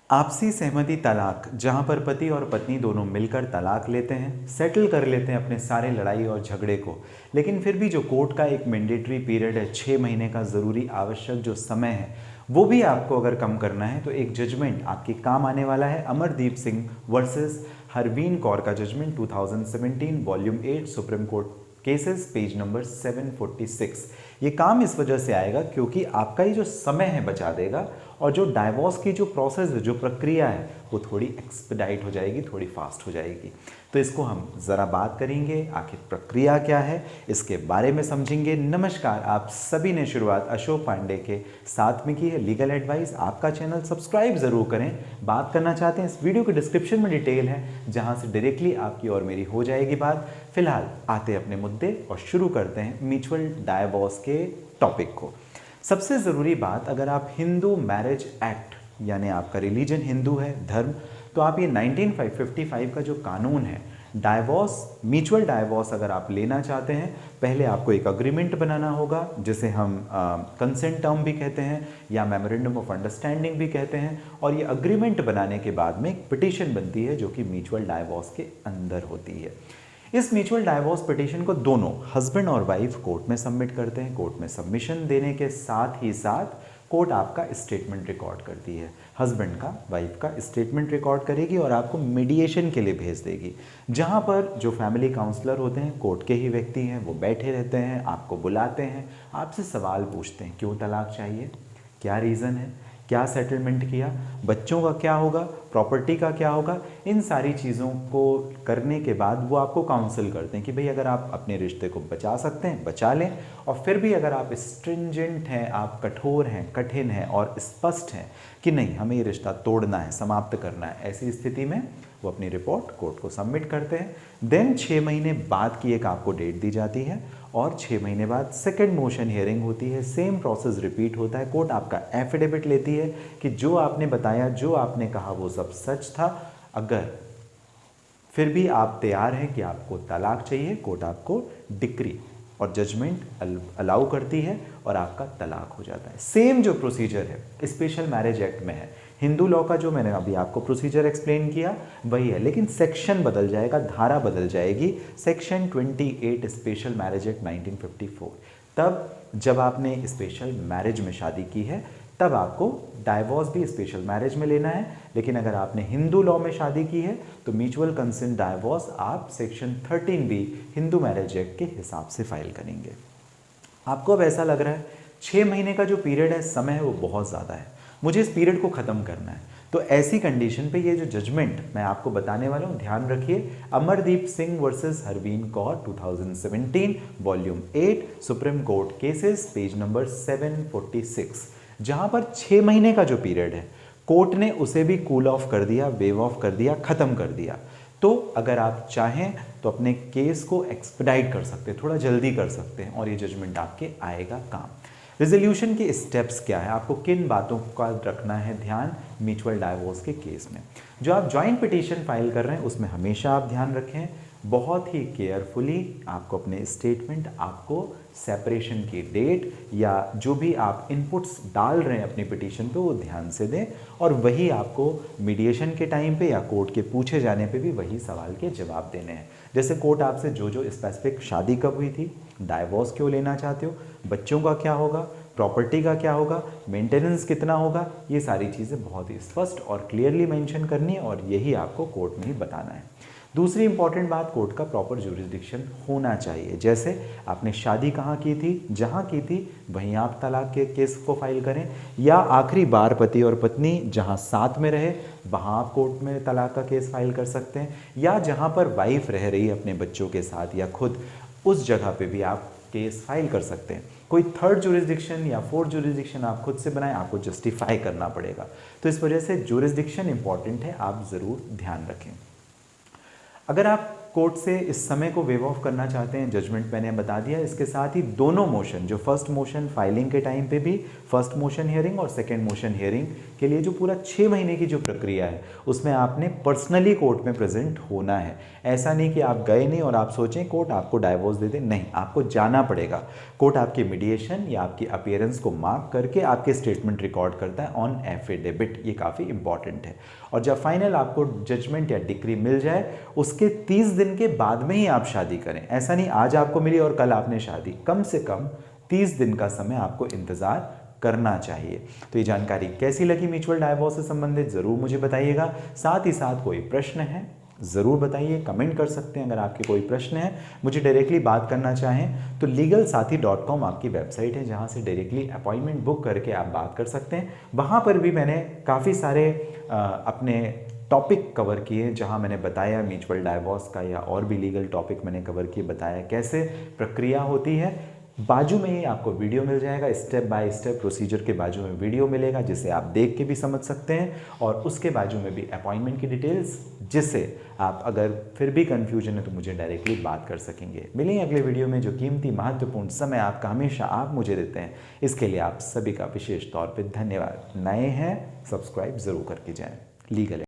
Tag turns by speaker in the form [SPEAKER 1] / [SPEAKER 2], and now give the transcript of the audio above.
[SPEAKER 1] आपसी सहमति तलाक, जहां पर पति और पत्नी दोनों मिलकर तलाक लेते हैं, सेटल कर लेते हैं अपने सारे लड़ाई और झगड़े को, लेकिन फिर भी जो कोर्ट का एक मैंडेटरी पीरियड है, 6 महीने का ज़रूरी आवश्यक जो समय है, वो भी आपको अगर कम करना है तो एक जजमेंट आपके काम आने वाला है। अमरदीप सिंह वर्सेस हरवीन कौर का judgment 2017 volume 8 Supreme Court cases page number 746। ये काम इस वजह से आएगा क्योंकि आपका ये जो समय है बचा देगा और जो डाइवोर्स की जो प्रोसेस है, जो प्रक्रिया है, वो थोड़ी एक्सपेडाइट हो जाएगी, थोड़ी फास्ट हो जाएगी। तो इसको हम ज़रा बात करेंगे, आखिर प्रक्रिया क्या है इसके बारे में समझेंगे। नमस्कार, आप सभी ने शुरुआत अशोक पांडे के साथ में की है, लीगल एडवाइस। आपका चैनल सब्सक्राइब ज़रूर करें। बात करना चाहते हैं, इस वीडियो के डिस्क्रिप्शन में डिटेल है जहाँ से डायरेक्टली आपकी और मेरी हो जाएगी बात। फिलहाल आते अपने मुद्दे और शुरू करते हैं म्यूचुअल डाइवोर्स के टॉपिक को। सबसे ज़रूरी बात, अगर आप हिंदू मैरिज एक्ट यानी आपका रिलीजन हिंदू है, धर्म, तो आप ये 1955 का जो कानून है, डाइवोर्स, म्यूचुअल डाइवोर्स अगर आप लेना चाहते हैं, पहले आपको एक अग्रीमेंट बनाना होगा जिसे हम कंसेंट टर्म भी कहते हैं या मेमोरेंडम ऑफ अंडरस्टैंडिंग भी कहते हैं। और ये अग्रीमेंट बनाने के बाद में एक पिटीशन बनती है जो कि म्यूचुअल डाइवोर्स के अंदर होती है। इस म्यूचुअल डाइवोर्स पिटीशन को दोनों हस्बैंड और वाइफ कोर्ट में सबमिट करते हैं। कोर्ट में सबमिशन देने के साथ ही साथ कोर्ट आपका स्टेटमेंट रिकॉर्ड करती है। हस्बैंड का, वाइफ का स्टेटमेंट रिकॉर्ड करेगी और आपको मीडिएशन के लिए भेज देगी, जहां पर जो फैमिली काउंसलर होते हैं, कोर्ट के ही व्यक्ति हैं, वो बैठे रहते हैं, आपको बुलाते हैं, आपसे सवाल पूछते हैं, क्यों तलाक चाहिए, क्या रीज़न है, क्या सेटलमेंट किया, बच्चों का क्या होगा, प्रॉपर्टी का क्या होगा। इन सारी चीज़ों को करने के बाद वो आपको काउंसिल करते हैं कि भाई अगर आप अपने रिश्ते को बचा सकते हैं बचा लें, और फिर भी अगर आप स्ट्रिंजेंट हैं, आप कठोर हैं, कठिन हैं और स्पष्ट हैं कि नहीं हमें ये रिश्ता तोड़ना है, समाप्त करना है, ऐसी स्थिति में वो अपनी रिपोर्ट कोर्ट को सबमिट करते हैं। देन 6 महीने बाद की एक आपको डेट दी जाती है और 6 महीने बाद सेकंड मोशन हियरिंग होती है। सेम प्रोसेस रिपीट होता है। कोर्ट आपका एफिडेविट लेती है कि जो आपने बताया, जो आपने कहा वो सब सच था। अगर फिर भी आप तैयार हैं कि आपको तलाक चाहिए, कोर्ट आपको डिक्री और जजमेंट अलाउ करती है और आपका तलाक हो जाता है। सेम जो प्रोसीजर है स्पेशल मैरिज एक्ट में है, हिंदू लॉ का जो मैंने अभी आपको प्रोसीजर एक्सप्लेन किया वही है, लेकिन सेक्शन बदल जाएगा, धारा बदल जाएगी। Section 28 special marriage act 1954। तब जब आपने स्पेशल मैरिज में शादी की है तब आपको डाइवोर्स भी स्पेशल मैरिज में लेना है, लेकिन अगर आपने हिंदू लॉ में शादी की है तो म्यूचुअल कंसेंट डाइवोर्स आप section 13B Hindu marriage act के हिसाब से फाइल करेंगे। आपको अब ऐसा लग रहा है 6 महीने का जो पीरियड है, समय है, वो बहुत ज़्यादा है, मुझे इस पीरियड को ख़त्म करना है। तो ऐसी कंडीशन पे ये जो जजमेंट मैं आपको बताने वाला हूँ, ध्यान रखिए। Amardeep Singh versus Harveen Kaur 2017 volume 8 Supreme Court cases page number 746, जहाँ पर 6 महीने का जो पीरियड है कोर्ट ने उसे भी कूल ऑफ कर दिया, वेव ऑफ कर दिया, ख़त्म कर दिया। तो अगर आप चाहें तो अपने केस को एक्सपेडाइट कर सकते हैं, थोड़ा जल्दी कर सकते हैं और ये जजमेंट आपके आएगा काम। रिजोल्यूशन के स्टेप्स क्या है, आपको किन बातों का रखना है ध्यान म्यूचुअल डाइवोर्स के केस में। जो आप जॉइंट पिटीशन फाइल कर रहे हैं उसमें हमेशा आप ध्यान रखें, बहुत ही केयरफुली आपको अपने स्टेटमेंट, आपको सेपरेशन की डेट या जो भी आप इनपुट्स डाल रहे हैं अपनी पिटीशन पे वो ध्यान से दें, और वही आपको मीडिएशन के टाइम पे या कोर्ट के पूछे जाने पे भी वही सवाल के जवाब देने हैं। जैसे कोर्ट आपसे जो जो स्पेसिफिक, शादी कब हुई थी, डाइवोर्स क्यों लेना चाहते हो, बच्चों का क्या होगा, प्रॉपर्टी का क्या होगा, मेंटेनेंस कितना होगा, ये सारी चीज़ें बहुत ही स्पष्ट और क्लियरली मेंशन करनी है और यही आपको कोर्ट में ही बताना है। दूसरी इंपॉर्टेंट बात, कोर्ट का प्रॉपर ज्यूरिसडिक्शन होना चाहिए। जैसे आपने शादी कहाँ की थी, जहाँ की थी वहीं आप तलाक के केस को फाइल करें, या आखिरी बार पति और पत्नी जहाँ साथ में रहे वहाँ आप कोर्ट में तलाक का केस फाइल कर सकते हैं, या जहाँ पर वाइफ रह रही है अपने बच्चों के साथ या खुद, उस जगह पे भी आप केस फाइल कर सकते हैं। कोई थर्ड ज्यूरिसडिक्शन या फोर्थ ज्यूरिसडिक्शन आप खुद से बनाएं, आपको जस्टिफाई करना पड़ेगा। तो इस वजह से ज्यूरिसडिक्शन इंपॉर्टेंट है, आप ज़रूर ध्यान रखें। अगर आप कोर्ट से इस समय को वेव ऑफ करना चाहते हैं, जजमेंट मैंने बता दिया। इसके साथ ही दोनों मोशन, जो फर्स्ट मोशन फाइलिंग के टाइम पे भी, फर्स्ट मोशन हियरिंग और सेकंड मोशन हियरिंग के लिए जो पूरा 6 महीने की जो प्रक्रिया है उसमें आपने पर्सनली कोर्ट में प्रेजेंट होना है। ऐसा नहीं कि आप गए नहीं और आप सोचें कोर्ट आपको डाइवोर्स दे दे, नहीं, आपको जाना पड़ेगा। कोर्ट आपके मीडिएशन या आपकी अपीयरेंस को मार्क करके आपके स्टेटमेंट रिकॉर्ड करता है ऑन एफिडेविट। ये काफ़ी इंपॉर्टेंट है। और जब फाइनल आपको जजमेंट या डिक्री मिल जाए उसके 30 दिन के बाद में ही आप शादी करें। ऐसा नहीं आज आपको मिली और कल आपने शादी, कम से कम 30 दिन का समय आपको इंतज़ार करना चाहिए। तो ये जानकारी कैसी लगी म्यूचुअल डाइवोर्स से संबंधित ज़रूर मुझे बताइएगा। साथ ही साथ कोई प्रश्न है ज़रूर बताइए, कमेंट कर सकते हैं। अगर आपके कोई प्रश्न है, मुझे डायरेक्टली बात करना चाहें तो legalsathi.com आपकी वेबसाइट है जहां से डायरेक्टली अपॉइंटमेंट बुक करके आप बात कर सकते हैं। वहां पर भी मैंने काफ़ी सारे अपने टॉपिक कवर किए जहां मैंने बताया म्यूचुअल डाइवोर्स का या और भी लीगल टॉपिक मैंने कवर किए, बताया कैसे प्रक्रिया होती है। बाजू में ही आपको वीडियो मिल जाएगा, स्टेप बाय स्टेप प्रोसीजर के बाजू में वीडियो मिलेगा जिसे आप देख के भी समझ सकते हैं, और उसके बाजू में भी अपॉइंटमेंट की डिटेल्स, जिससे आप अगर फिर भी कंफ्यूजन है तो मुझे डायरेक्टली बात कर सकेंगे। मिलेंगे अगले वीडियो में। जो कीमती महत्वपूर्ण समय आपका हमेशा आप मुझे देते हैं, इसके लिए आप सभी का विशेष तौर पर धन्यवाद। नए हैं सब्सक्राइब ज़रूर करके जाएँ। लीगल